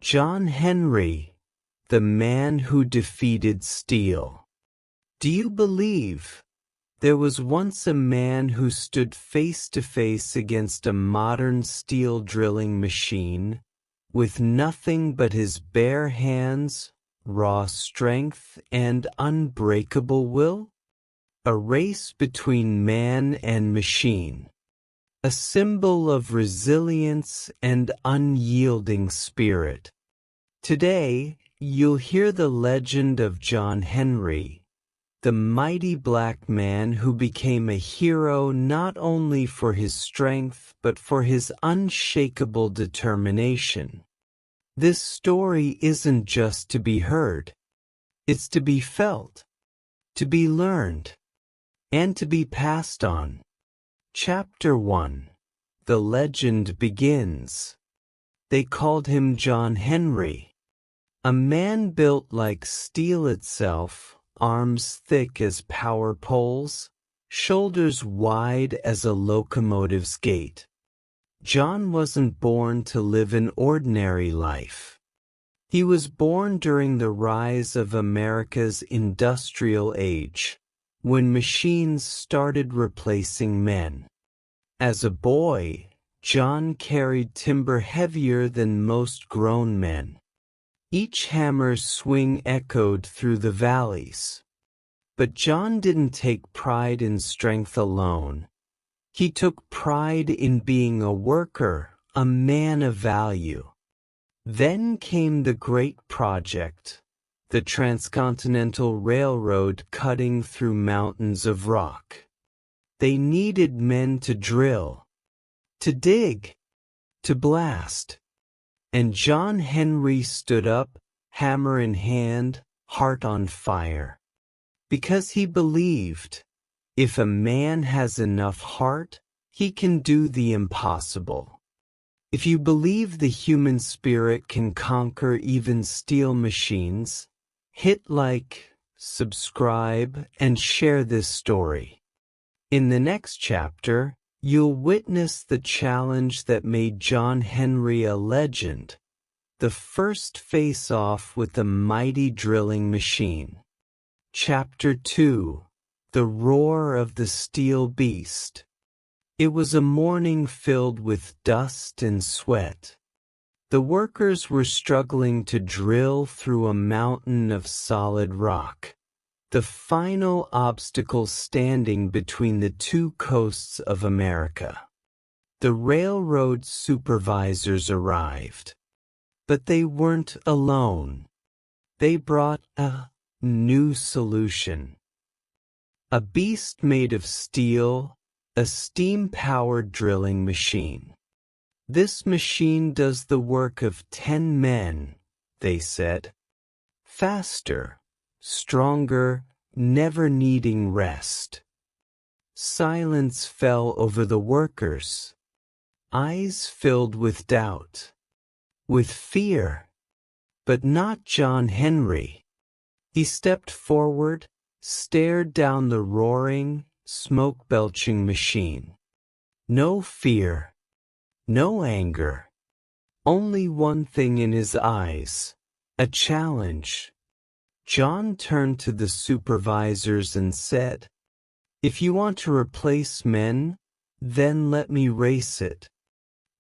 John Henry, the man who defeated steel. Do you believe there was once a man who stood face to face against a modern steel drilling machine, with nothing but his bare hands, raw strength, and unbreakable will? A race between man and machine, a symbol of resilience and unyielding spirit. Today, you'll hear the legend of John Henry, the mighty black man who became a hero not only for his strength but for his unshakable determination. This story isn't just to be heard. It's to be felt, to be learned, and to be passed on. Chapter 1. The legend begins. They called him John Henry. A man built like steel itself, arms thick as power poles, shoulders wide as a locomotive's gate. John wasn't born to live an ordinary life. He was born during the rise of America's industrial age, when machines started replacing men. As a boy, John carried timber heavier than most grown men. Each hammer's swing echoed through the valleys. But John didn't take pride in strength alone. He took pride in being a worker, a man of value. Then came the great project, the Transcontinental Railroad cutting through mountains of rock. They needed men to drill, to dig, to blast. And John Henry stood up, hammer in hand, heart on fire. Because he believed, if a man has enough heart, he can do the impossible. If you believe the human spirit can conquer even steel machines, hit like, subscribe, and share this story. In the next chapter, you'll witness the challenge that made John Henry a legend, the first face-off with the mighty drilling machine. Chapter 2. The Roar of the Steel Beast. It was a morning filled with dust and sweat. The workers were struggling to drill through a mountain of solid rock, the final obstacle standing between the two coasts of America. The railroad supervisors arrived. But they weren't alone. They brought a new solution. A beast made of steel, a steam-powered drilling machine. This machine does the work of 10 men, they said. Faster, stronger, never needing rest. Silence fell over the workers. Eyes filled with doubt, with fear. But not John Henry. He stepped forward, stared down the roaring, smoke-belching machine. No fear, no anger. Only one thing in his eyes, a challenge. John turned to the supervisors and said, "If you want to replace men, then let me race it.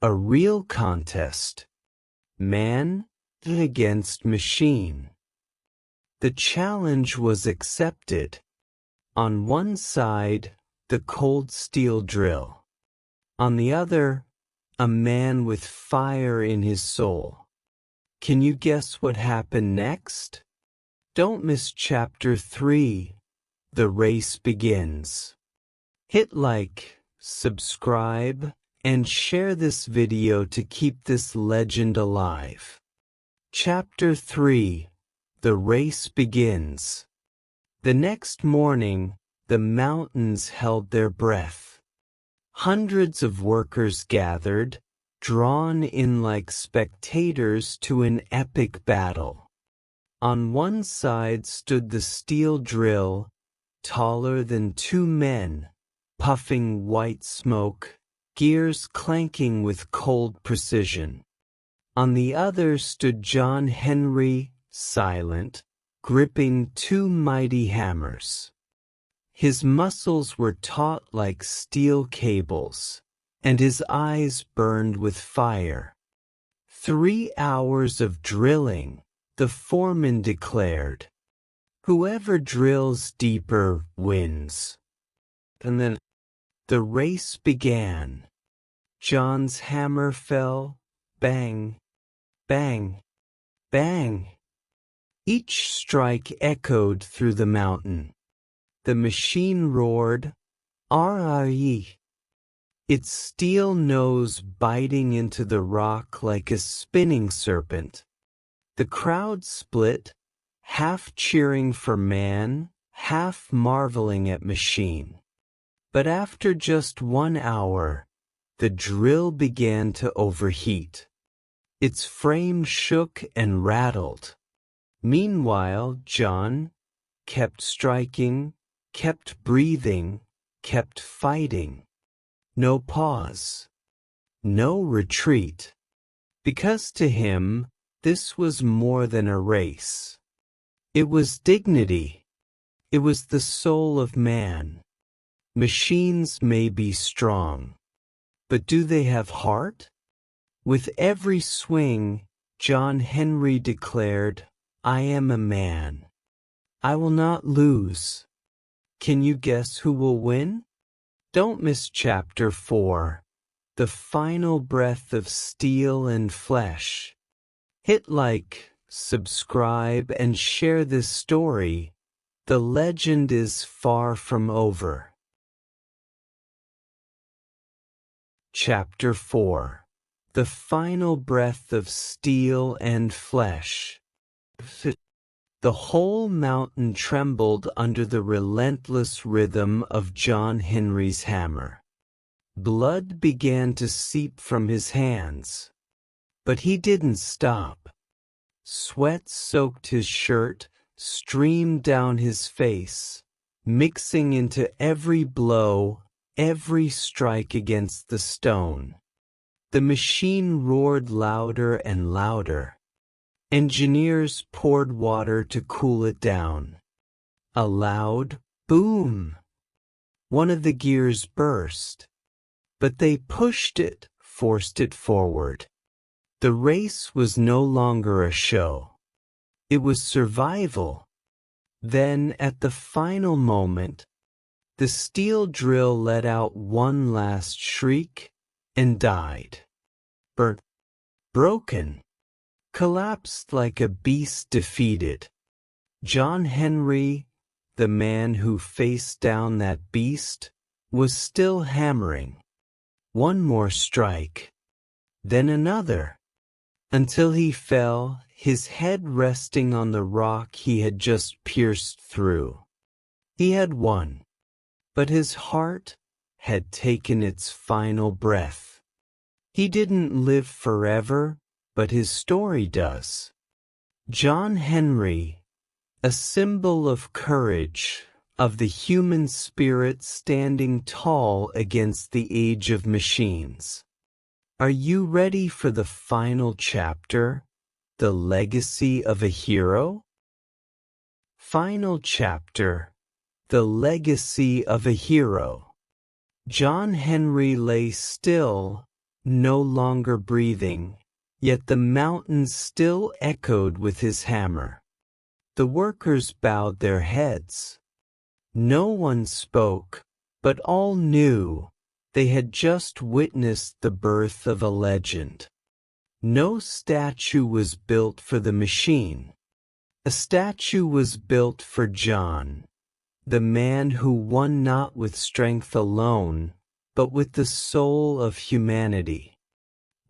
A real contest. Man against machine." The challenge was accepted. On one side, the cold steel drill. On the other, a man with fire in his soul. Can you guess what happened next? Don't miss Chapter 3. The race begins. Hit like, subscribe, and share this video to keep this legend alive. Chapter 3. The race begins. The next morning, the mountains held their breath. Hundreds of workers gathered, drawn in like spectators to an epic battle. On one side stood the steel drill, taller than 2 men, puffing white smoke, gears clanking with cold precision. On the other stood John Henry, silent, gripping two mighty hammers. His muscles were taut like steel cables, and his eyes burned with fire. 3 hours of drilling, the foreman declared. Whoever drills deeper wins. And then the race began. John's hammer fell, bang, bang, bang. Each strike echoed through the mountain. The machine roared, "R-R-E," its steel nose biting into the rock like a spinning serpent. The crowd split, half cheering for man, half marveling at machine. But after just 1 hour, the drill began to overheat. Its frame shook and rattled. Meanwhile, John kept striking, kept breathing, kept fighting. No pause. No retreat. Because to him, this was more than a race. It was dignity. It was the soul of man. Machines may be strong, but do they have heart? With every swing, John Henry declared, "I am a man. I will not lose." Can you guess who will win? Don't miss Chapter 4, The Final Breath of Steel and Flesh. Hit like, subscribe, and share this story. The legend is far from over. Chapter 4, The Final Breath of Steel and Flesh. The whole mountain trembled under the relentless rhythm of John Henry's hammer. Blood began to seep from his hands. But he didn't stop. Sweat soaked his shirt, streamed down his face, mixing into every blow, every strike against the stone. The machine roared louder and louder. Engineers poured water to cool it down. A loud boom. One of the gears burst. But they pushed it, forced it forward. The race was no longer a show. It was survival. Then, at the final moment, the steel drill let out one last shriek and died. Burnt, broken, collapsed like a beast defeated. John Henry, the man who faced down that beast, was still hammering. One more strike, then another, until he fell, his head resting on the rock he had just pierced through. He had won, but his heart had taken its final breath. He didn't live forever, but his story does. John Henry, a symbol of courage, of the human spirit standing tall against the age of machines. Are you ready for the final chapter, the legacy of a hero? Final chapter, the legacy of a hero. John Henry lay still, no longer breathing, yet the mountains still echoed with his hammer. The workers bowed their heads. No one spoke, but all knew they had just witnessed the birth of a legend. No statue was built for the machine. A statue was built for John, the man who won not with strength alone, but with the soul of humanity,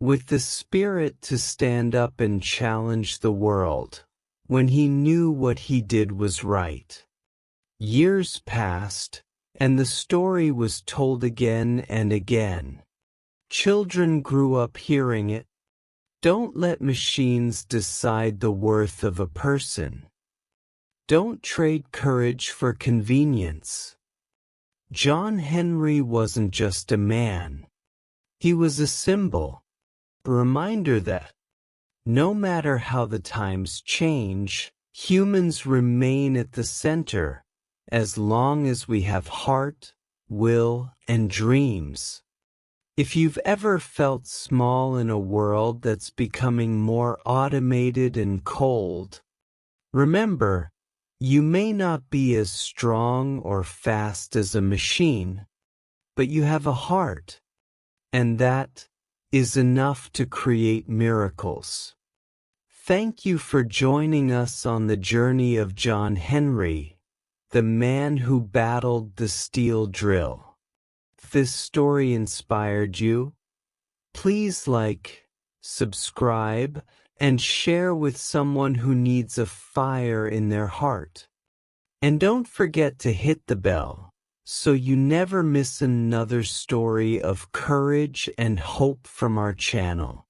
with the spirit to stand up and challenge the world, when he knew what he did was right. Years passed, and the story was told again and again. Children grew up hearing it. Don't let machines decide the worth of a person. Don't trade courage for convenience. John Henry wasn't just a man. He was a symbol, a reminder that No matter how the times change, humans remain at the center, as long as we have heart, will, and dreams. If you've ever felt small in a world that's becoming more automated and cold, remember, you may not be as strong or fast as a machine, but you have a heart, and that is enough to create miracles. Thank you for joining us on the journey of John Henry, the man who battled the steel drill. If this story inspired you, please like, subscribe, and share with someone who needs a fire in their heart. And don't forget to hit the bell so you never miss another story of courage and hope from our channel.